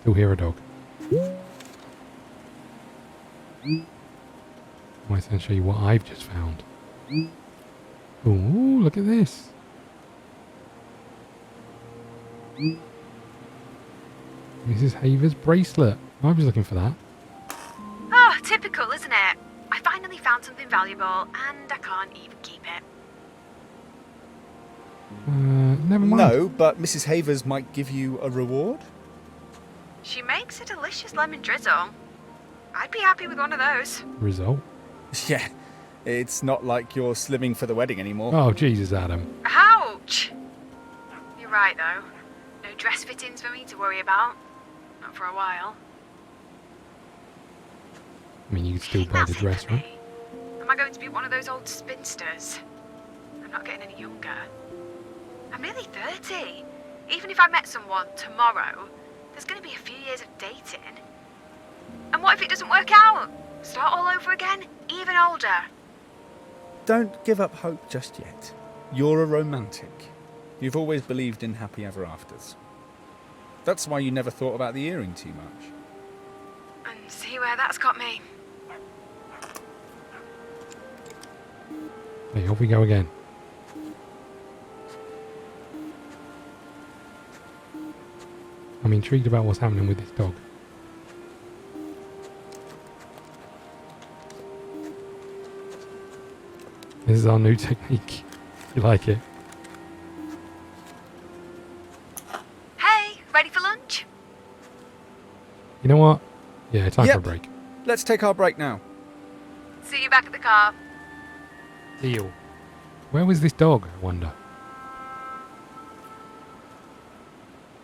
Still hear a dog. Might then show you what I've just found. Ooh, look at this. Mrs. Haver's bracelet. I was looking for that. Oh, typical, isn't it? I finally found something valuable and I can't even keep it. Never mind. No, but Mrs. Havers might give you a reward? She makes a delicious lemon drizzle. I'd be happy with one of those. Result. Yeah, it's not like you're slimming for the wedding anymore. Oh, Jesus, Adam. Ouch! You're right, though. No dress fittings for me to worry about. Not for a while. I mean, you could still buy the dress, right? Am I going to be one of those old spinsters? I'm not getting any younger. I'm nearly 30. Even if I met someone tomorrow, there's going to be a few years of dating. And what if it doesn't work out? Start all over again, even older. Don't give up hope just yet. You're a romantic. You've always believed in happy ever afters. That's why you never thought about the earring too much. And see where that's got me. Hey, off we go again. I'm intrigued about what's happening with this dog. This is our new technique. You like it? Hey, ready for lunch? You know what? Yeah, time for a Yep. break. Let's take our break now. See you back at the car. Deal. Where was this dog, I wonder?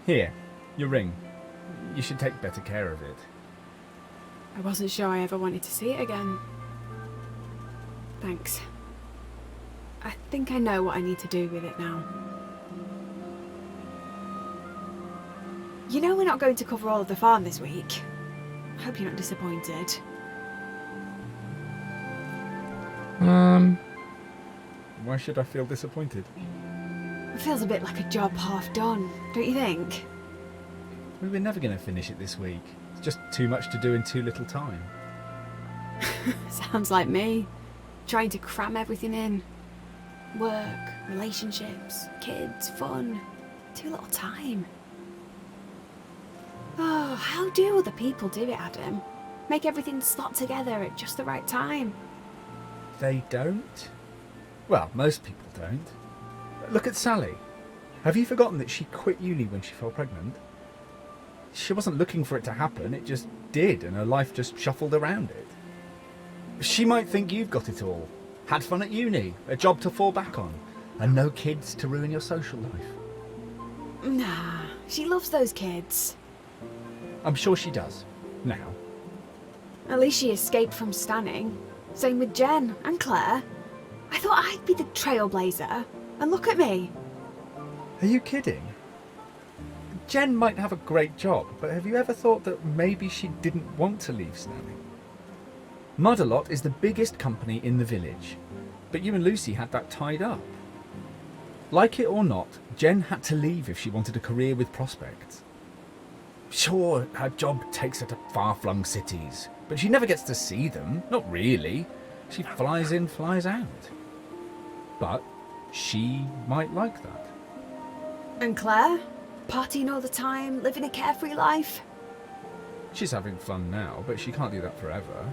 Here, your ring. You should take better care of it. I wasn't sure I ever wanted to see it again. Thanks. I think I know what I need to do with it now. You know we're not going to cover all of the farm this week. I hope you're not disappointed. Why should I feel disappointed? It feels a bit like a job half done, don't you think? We were never going to finish it this week. It's just too much to do in too little time. Sounds like me. Trying to cram everything in. Work, relationships, kids, fun. Too little time. Oh, how do other people do it, Adam? Make everything slot together at just the right time. They don't? Well, most people don't. Look at Sally. Have you forgotten that she quit uni when she fell pregnant? She wasn't looking for it to happen, it just did, and her life just shuffled around it. She might think you've got it all. Had fun at uni, a job to fall back on, and no kids to ruin your social life. Nah, she loves those kids. I'm sure she does. Now. At least she escaped from Stanning. Same with Jen and Claire. I thought I'd be the trailblazer, and look at me. Are you kidding? Jen might have a great job, but have you ever thought that maybe she didn't want to leave Stanning? Mudalot is the biggest company in the village, but you and Lucy had that tied up. Like it or not, Jen had to leave if she wanted a career with prospects. Sure, her job takes her to far-flung cities, but she never gets to see them, not really. She flies in, flies out. But she might like that. And Claire? Partying all the time, living a carefree life? She's having fun now, but she can't do that forever.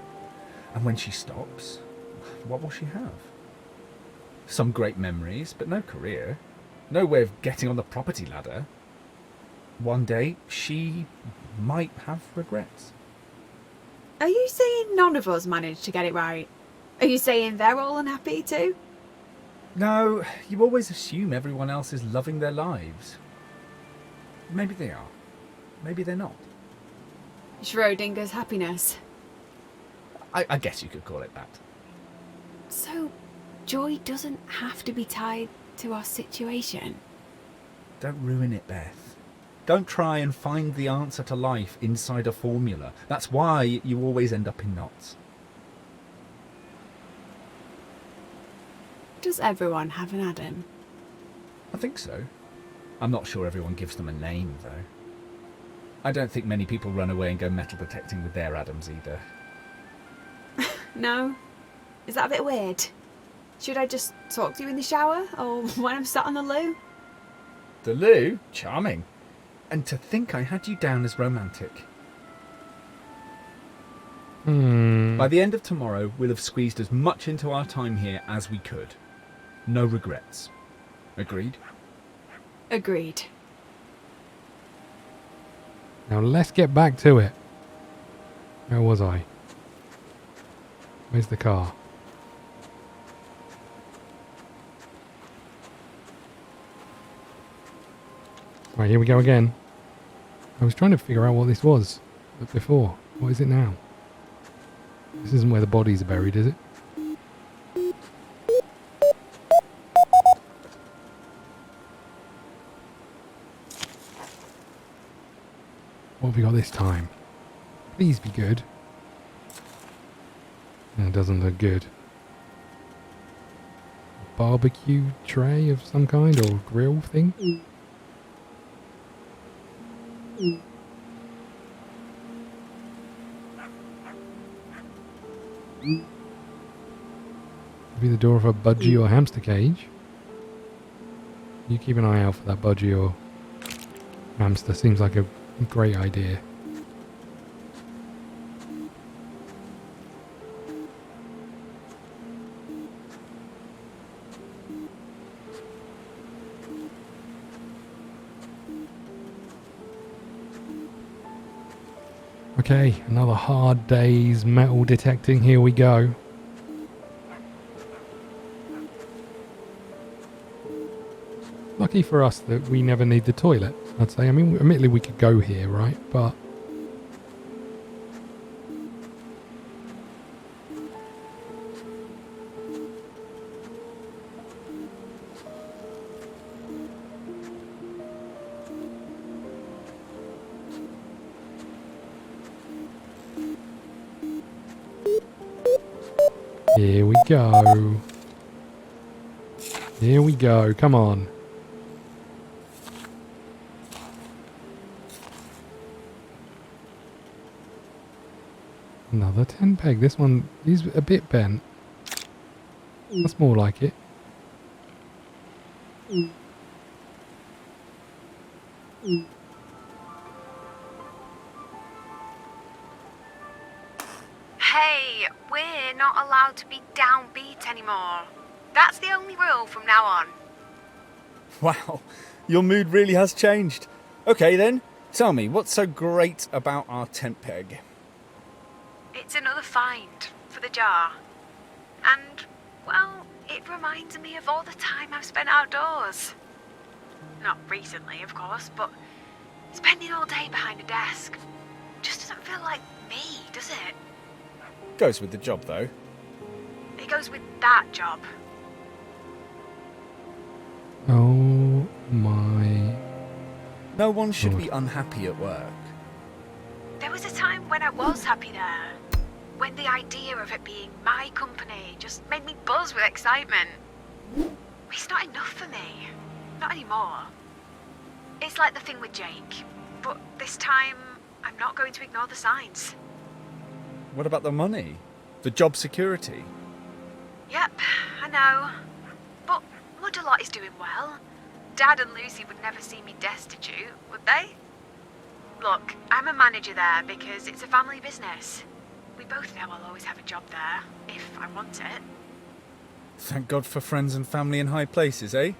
And when she stops, what will she have? Some great memories, but no career. No way of getting on the property ladder. One day, she might have regrets. Are you saying none of us managed to get it right? Are you saying they're all unhappy too? No, you always assume everyone else is loving their lives. Maybe they are. Maybe they're not. Schrodinger's happiness. I guess you could call it that. So, joy doesn't have to be tied to our situation. Don't ruin it, Beth. Don't try and find the answer to life inside a formula. That's why you always end up in knots. Does everyone have an Adam? I think so. I'm not sure everyone gives them a name, though. I don't think many people run away and go metal detecting with their Adams either. No? Is that a bit weird? Should I just talk to you in the shower, or when I'm sat on the loo? The loo? Charming. And to think I had you down as romantic. By the end of tomorrow, we'll have squeezed as much into our time here as we could. No regrets. Agreed? Agreed. Now let's get back to it. Where was I? Where's the car? Right, here we go again. I was trying to figure out what this was before. What is it now? This isn't where the bodies are buried, is it? What have we got this time? Please be good. No, it doesn't look good. A barbecue tray of some kind or grill thing? Maybe the door of a budgie or hamster cage. You keep an eye out for that budgie or hamster. Seems like a great idea. Okay, another hard day's metal detecting. Here we go. Lucky for us that we never need the toilet, I'd say. I mean, admittedly we could go here, right? But here we go. Here we go. Come on. Another 10 peg. This one is a bit bent. That's more like it. Hey, we're not allowed to be downbeat anymore. That's the only rule from now on. Wow, your mood really has changed. Okay then, tell me, what's so great about our tent peg? It's another find for the jar. And, well, it reminds me of all the time I've spent outdoors. Not recently, of course, but spending all day behind a desk just doesn't feel like me, does it? Goes with the job though. It goes with that job. Oh my. No one should God. be unhappy at work. There was a time when I was happy there. When the idea of it being my company just made me buzz with excitement. It's not enough for me. Not anymore. It's like the thing with Jake. But this time, I'm not going to ignore the signs. What about the money? The job security? Yep, I know. But Mudalot is doing well. Dad and Lucy would never see me destitute, would they? Look, I'm a manager there because it's a family business. We both know I'll always have a job there, if I want it. Thank God for friends and family in high places, eh?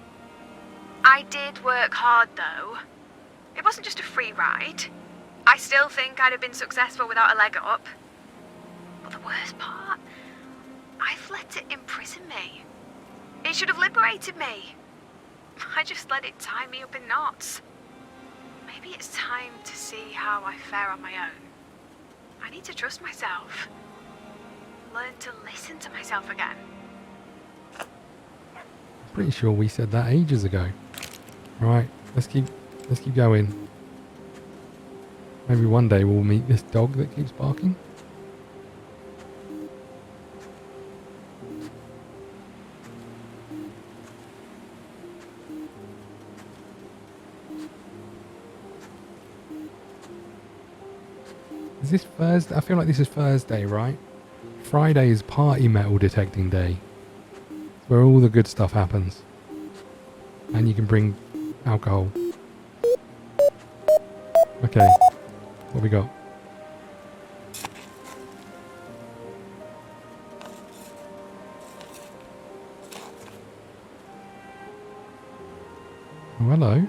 I did work hard, though. It wasn't just a free ride. I still think I'd have been successful without a leg up. But the worst part, I've let it imprison me. It should have liberated me. I just let it tie me up in knots. Maybe it's time to see how I fare on my own. I need to trust myself. Learn to listen to myself again. Pretty sure we said that ages ago. Right, let's keep going. Maybe one day we'll meet this dog that keeps barking. Is this Thursday? I feel like this is Thursday, right? Friday is party metal detecting day. It's where all the good stuff happens. And you can bring alcohol. Okay. What we got? Oh, hello.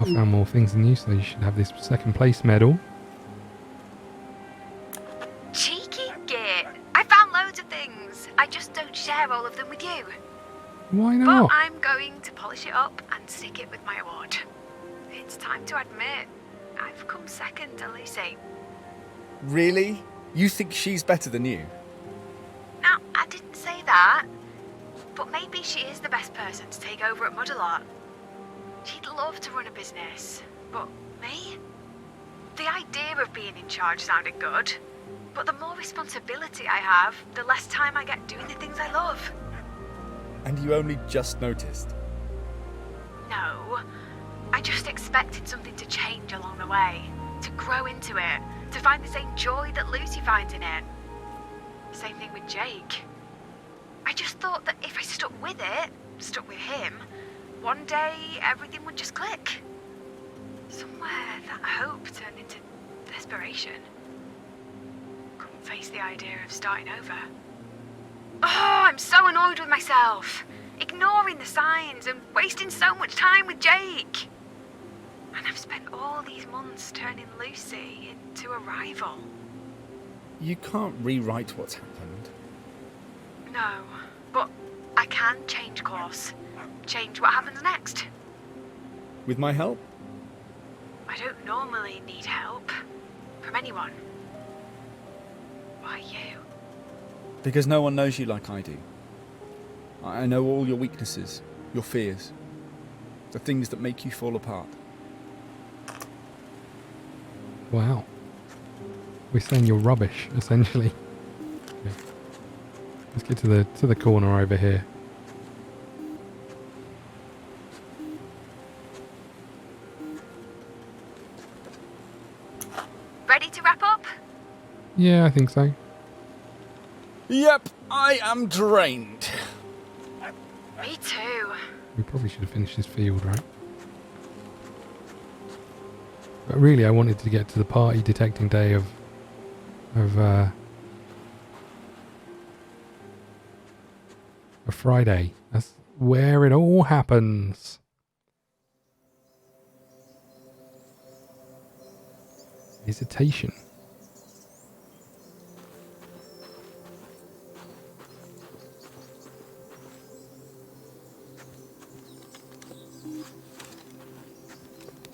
I found more things than you, so you should have this second place medal. Cheeky git. I found loads of things. I just don't share all of them with you. Why But not? I'm going to polish it up and stick it with my award. It's time to admit, I've come second to Lucy. Really? You think she's better than you? Now, I didn't say that, but maybe she is the best person to take over at Mudalot. She'd love to run a business, but me? The idea of being in charge sounded good, but the more responsibility I have, the less time I get doing the things I love. And you only just noticed. No, I just expected something to change along the way, to grow into it, to find the same joy that Lucy finds in it. Same thing with Jake. I just thought that if I stuck with it, stuck with him, one day everything would just click. Somewhere that hope turned into desperation. Couldn't face the idea of starting over. Oh, I'm so annoyed with myself. Ignoring the signs and wasting so much time with Jake. And I've spent all these months turning Lucy into a rival. You can't rewrite what's happened. No, but I can change course. Change what happens next. With my help? I don't normally need help from anyone. Why you? Because no one knows you like I do. I know all your weaknesses, your fears, the things that make you fall apart. Wow. We're saying you're rubbish, essentially. Okay. Let's get to the corner over here. Ready to wrap up? Yeah, I think so. Yep, I am drained. Me too. We probably should have finished this field, right? But really, I wanted to get to the party detecting day of Friday. That's where it all happens. Hesitation.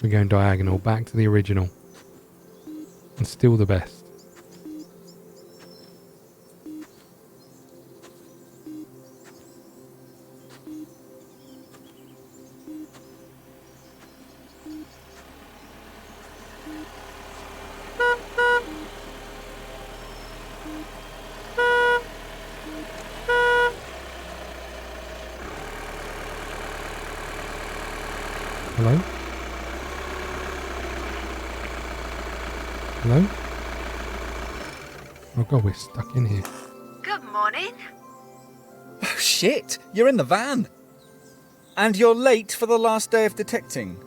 We're going diagonal back to the original. And still the best. Hello? Hello? Oh god, we're stuck in here. Good morning. Oh, shit, you're in the van. And you're late for the last day of detecting.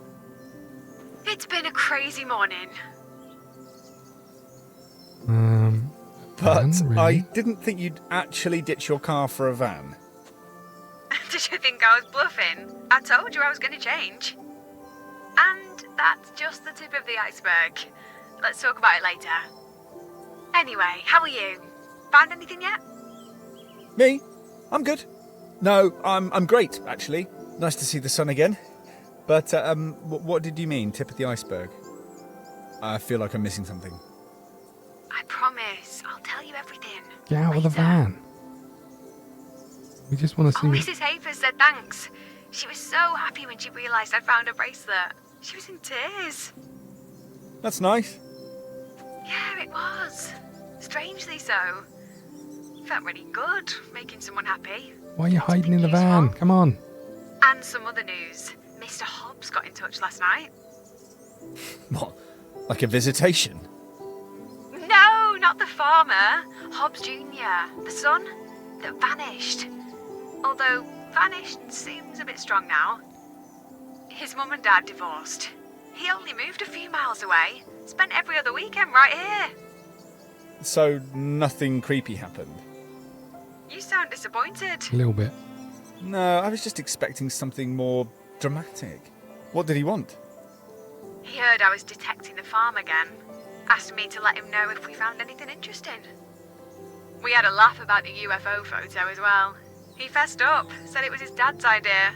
It's been a crazy morning. But Van, really? I didn't think you'd actually ditch your car for a van. Did you think I was bluffing? I told you I was going to change. And that's just the tip of the iceberg. Let's talk about it later. Anyway, how are you? Found anything yet? Me? I'm good. No, I'm great, actually. Nice to see the sun again. But, what did you mean, tip of the iceberg? I feel like I'm missing something. I promise. I'll tell you everything. Get out of the later. van. We just want to see... Oh, Mrs. Havers said thanks. She was so happy when she realised I'd found a bracelet. She was in tears. That's nice. Yeah, it was. Strangely so. Felt really good, making someone happy. Why are you hiding Something in the van? useful. Come on. And some other news. Mr. Hobbs Hobbs got in touch last night. What? Like a visitation? No, not the farmer. Hobbs Jr., the son that vanished. Although vanished seems a bit strong now. His mum and dad divorced. He only moved a few miles away. Spent every other weekend right here. So nothing creepy happened? You sound disappointed. A little bit. No, I was just expecting something more dramatic. What did he want? He heard I was detecting the farm again. Asked me to let him know if we found anything interesting. We had a laugh about the UFO photo as well. He fessed up, said it was his dad's idea.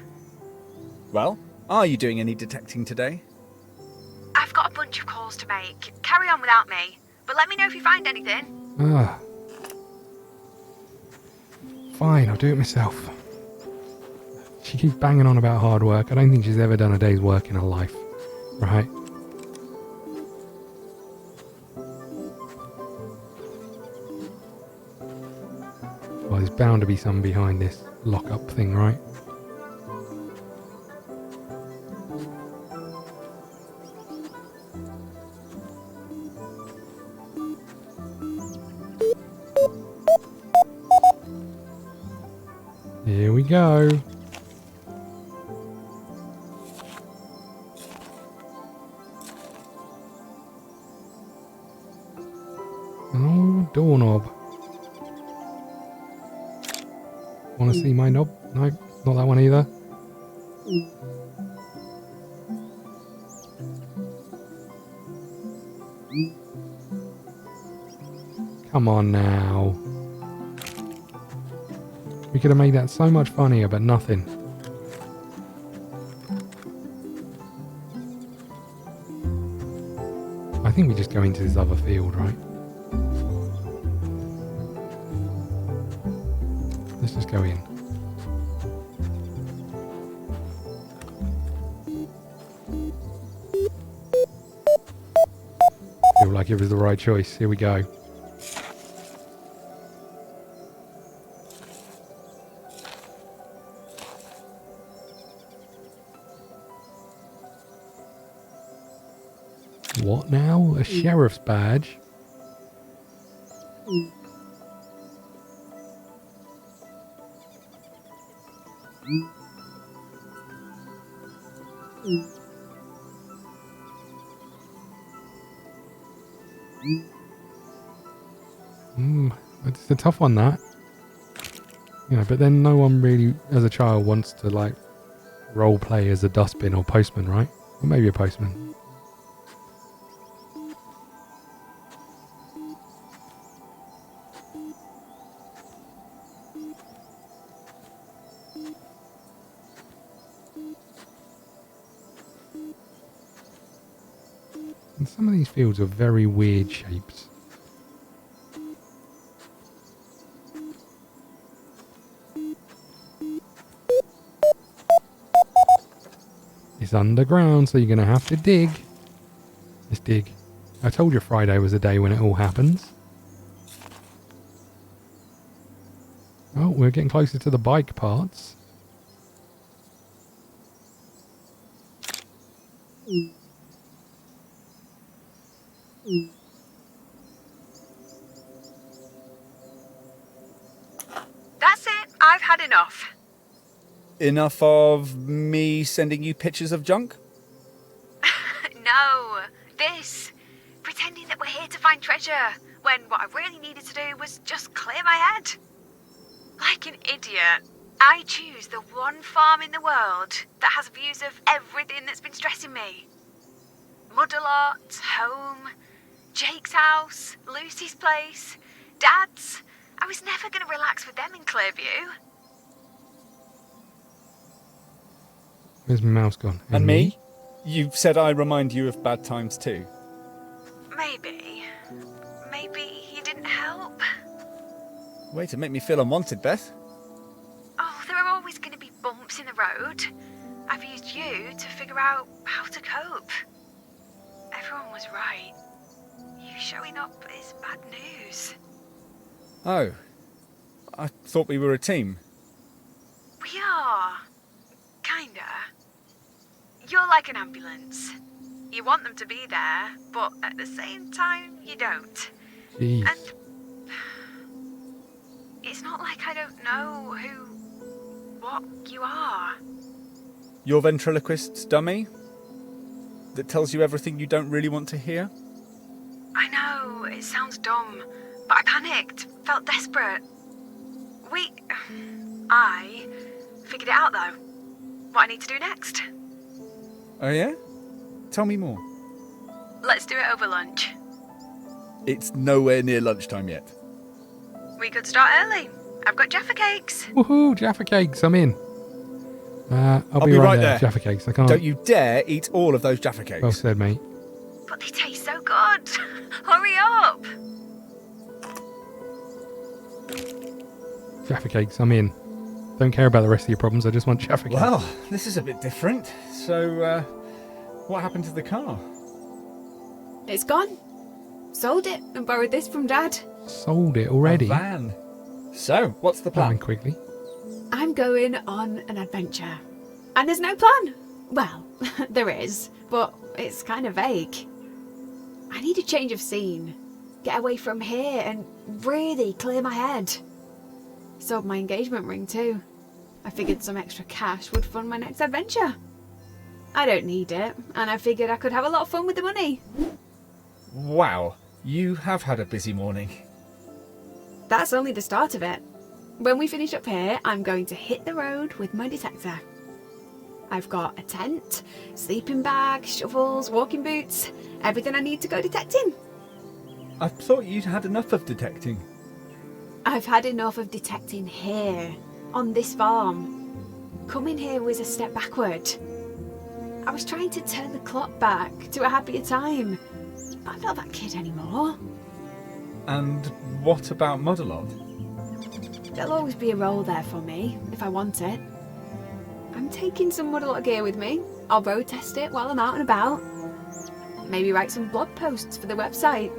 Well, are you doing any detecting today? I've got a bunch of calls to make. Carry on without me. But let me know if you find anything. Ah. Fine, I'll do it myself. She keeps banging on about hard work. I don't think she's ever done a day's work in her life. Right? Well, there's bound to be some behind this lock-up thing, right? Here we go. Oh, doorknob. Want to see my knob? No, not that one either. Come on now. We could have made that so much funnier, but nothing. I think we just go into this other field, right? Let's just go in. Feel like it was the right choice. Here we go. What now? A sheriff's badge? It's a tough one, that. You know, but then no one really, as a child, wants to, like, role play as a dustbin or postman, right? Or maybe a postman. And some of these fields are very weird shapes. It's underground, so you're going to have to dig. Let's dig. I told you Friday was the day when it all happens. Oh, we're getting closer to the bike parts. That's it. I've had enough. Enough of me sending you pictures of junk? No. This. Pretending that we're here to find treasure, when what I really needed to do was just clear my head. Like an idiot, I choose the one farm in the world that has views of everything that's been stressing me. Mudalot, home, Jake's house, Lucy's place, Dad's. I was never going to relax with them in Clearview. Where's my mouse gone? And me? You've said I remind you of bad times too. Maybe. Maybe you didn't help. Way to make me feel unwanted, Beth. Oh, there are always going to be bumps in the road. I've used you to figure out how to cope. Everyone was right. You showing up is bad news. Oh. I thought we were a team. We are. Kinda. You're like an ambulance. You want them to be there, but at the same time, you don't. Jeez. And it's not like I don't know what you are. Your ventriloquist's dummy? That tells you everything you don't really want to hear? I know, it sounds dumb, but I panicked, felt desperate. I figured it out though. What I need to do next. Oh yeah? Tell me more. Let's do it over lunch. It's nowhere near lunchtime yet. We could start early. I've got Jaffa cakes. Woohoo, Jaffa cakes, I'm in. I'll be right there. Jaffa cakes, I can't. Don't you dare eat all of those Jaffa cakes. Well said, mate. But they taste so good. Hurry up. Jaffa cakes, I'm in. Don't care about the rest of your problems, I just want Jaffa cakes. Well, this is a bit different. So, what happened to the car? It's gone. Sold it and borrowed this from Dad. Sold it already? A van. So, what's the Plan plan? quickly. I'm going on an adventure. And there's no plan. Well, there is, but it's kind of vague. I need a change of scene. Get away from here and really clear my head. Sold my engagement ring too. I figured some extra cash would fund my next adventure. I don't need it, and I figured I could have a lot of fun with the money. Wow, you have had a busy morning. That's only the start of it. When we finish up here, I'm going to hit the road with my detector. I've got a tent, sleeping bag, shovels, walking boots, everything I need to go detecting. I thought you'd had enough of detecting. I've had enough of detecting here, on this farm. Coming here was a step backward. I was trying to turn the clock back to a happier time, but I'm not that kid anymore. And what about Modelot? There'll always be a role there for me, if I want it. I'm taking some Modelot gear with me. I'll road test it while I'm out and about. Maybe write some blog posts for the website.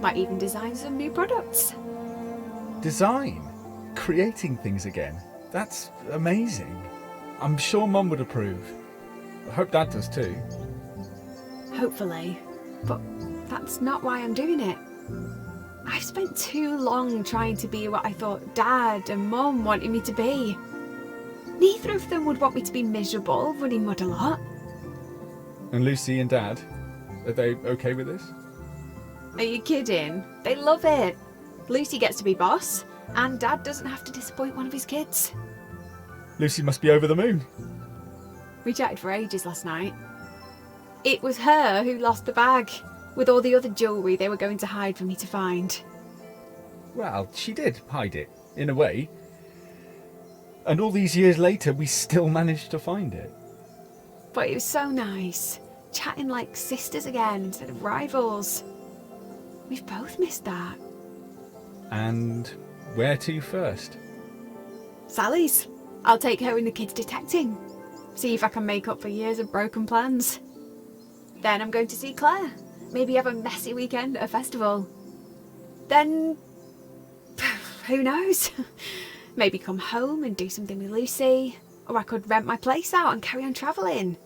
Might even design some new products. Design? Creating things again? That's amazing. I'm sure Mum would approve. I hope Dad does too. Hopefully. But that's not why I'm doing it. I've spent too long trying to be what I thought Dad and Mum wanted me to be. Neither of them would want me to be miserable running Modelot. And Lucy and Dad, are they okay with this? Are you kidding? They love it. Lucy gets to be boss, and Dad doesn't have to disappoint one of his kids. Lucy must be over the moon. We chatted for ages last night. It was her who lost the bag, with all the other jewellery they were going to hide for me to find. Well, she did hide it, in a way. And all these years later, we still managed to find it. But it was so nice, chatting like sisters again instead of rivals. We've both missed that. And where to first? Sally's. I'll take her and the kids detecting. See if I can make up for years of broken plans. Then I'm going to see Claire. Maybe have a messy weekend at a festival. Then, who knows? Maybe come home and do something with Lucy. Or I could rent my place out and carry on travelling.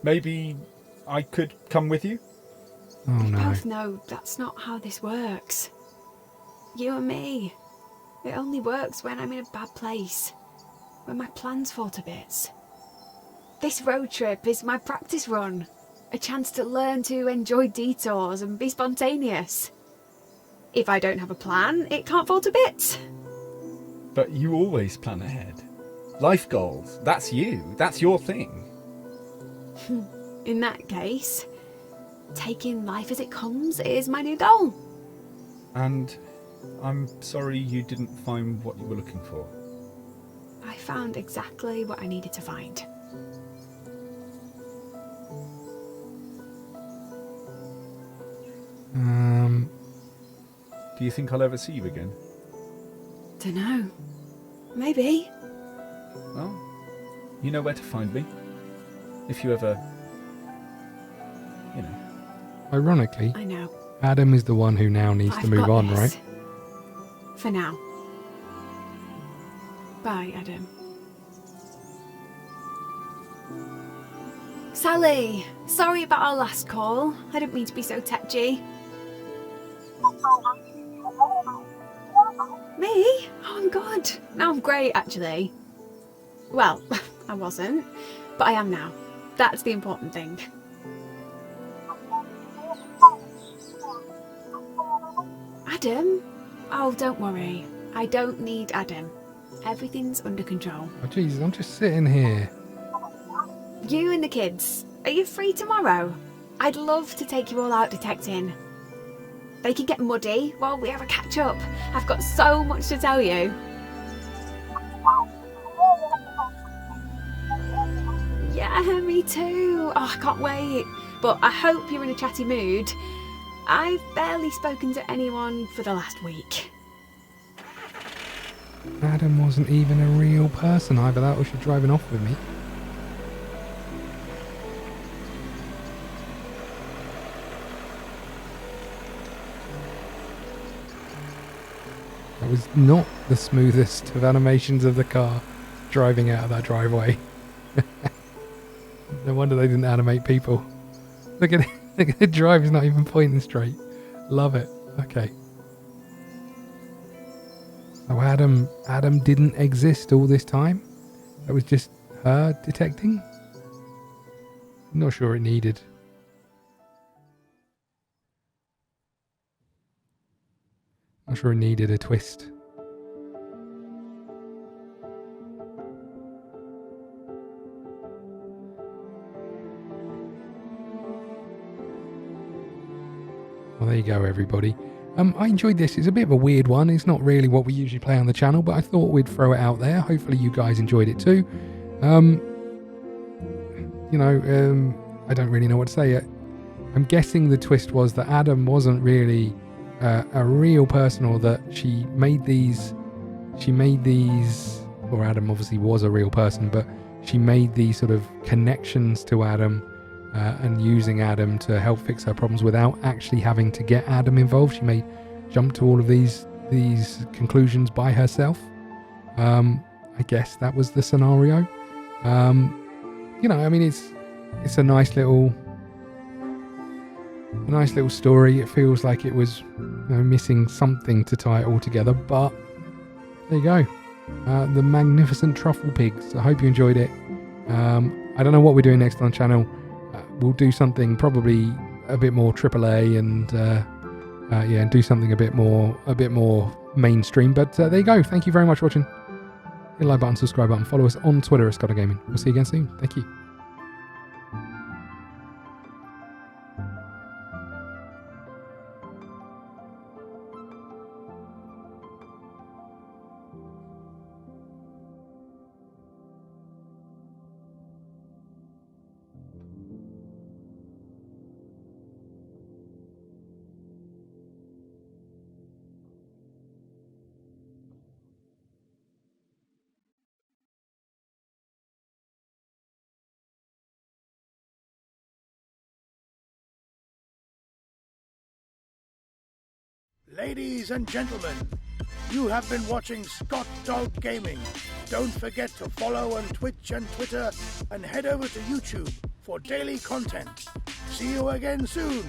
Maybe I could come with you? Oh We no. both know that's not how this works. You and me. It only works when I'm in a bad place. When my plans fall to bits. This road trip is my practice run. A chance to learn to enjoy detours and be spontaneous. If I don't have a plan, it can't fall to bits. But you always plan ahead. Life goals, that's you. That's your thing. In that case, taking life as it comes is my new goal. And I'm sorry you didn't find what you were looking for. I found exactly what I needed to find. Do you think I'll ever see you again? Dunno. Maybe. Well, you know where to find me. If you ever, you know. Ironically, I know. Adam is the one who now needs to I've move got on, this. right? For now. Bye, Adam. Sally, sorry about our last call. I didn't mean to be so tetchy. Me? Oh, I'm good. Now I'm great, actually. Well, I wasn't, but I am now. That's the important thing. Adam? Oh, don't worry. I don't need Adam. Everything's under control. Oh, Jesus, I'm just sitting here. You and the kids, are you free tomorrow? I'd love to take you all out detecting. They can get muddy while we have a catch up. I've got so much to tell you. Yeah, me too. Oh, I can't wait. But I hope you're in a chatty mood. I've barely spoken to anyone for the last week. Adam wasn't even a real person either. That was she driving off with me. That was not the smoothest of animations of the car driving out of that driveway. No wonder they didn't animate people. Look at it. Look at the drive, is not even pointing straight. Love it. Okay. So Adam didn't exist all this time? That was just her detecting? I'm not sure it needed. Not sure it needed a twist. Well, there you go, everybody. I enjoyed this. It's a bit of a weird one. It's not really what we usually play on the channel, but I thought we'd throw it out there. Hopefully you guys enjoyed it too. I don't really know what to say. I'm guessing the twist was that Adam wasn't really a real person, or that she made these, or Adam obviously was a real person, but she made these sort of connections to Adam and using Adam to help fix her problems without actually having to get Adam involved. She may jump to all of these conclusions by herself. I guess that was the scenario. It's a nice little story. It feels like it was missing something to tie it all together, but there you go. The Magnificent Trufflepigs. I hope you enjoyed it. I don't know what we're doing next on the channel. We'll do something probably a bit more AAA and do something a bit more mainstream. But there you go. Thank you very much for watching. Hit the like button, subscribe button, follow us on Twitter at ScottDogGaming. We'll see you again soon. Thank you. Ladies and gentlemen, you have been watching ScottDogGaming. Don't forget to follow on Twitch and Twitter, and head over to YouTube for daily content. See you again soon.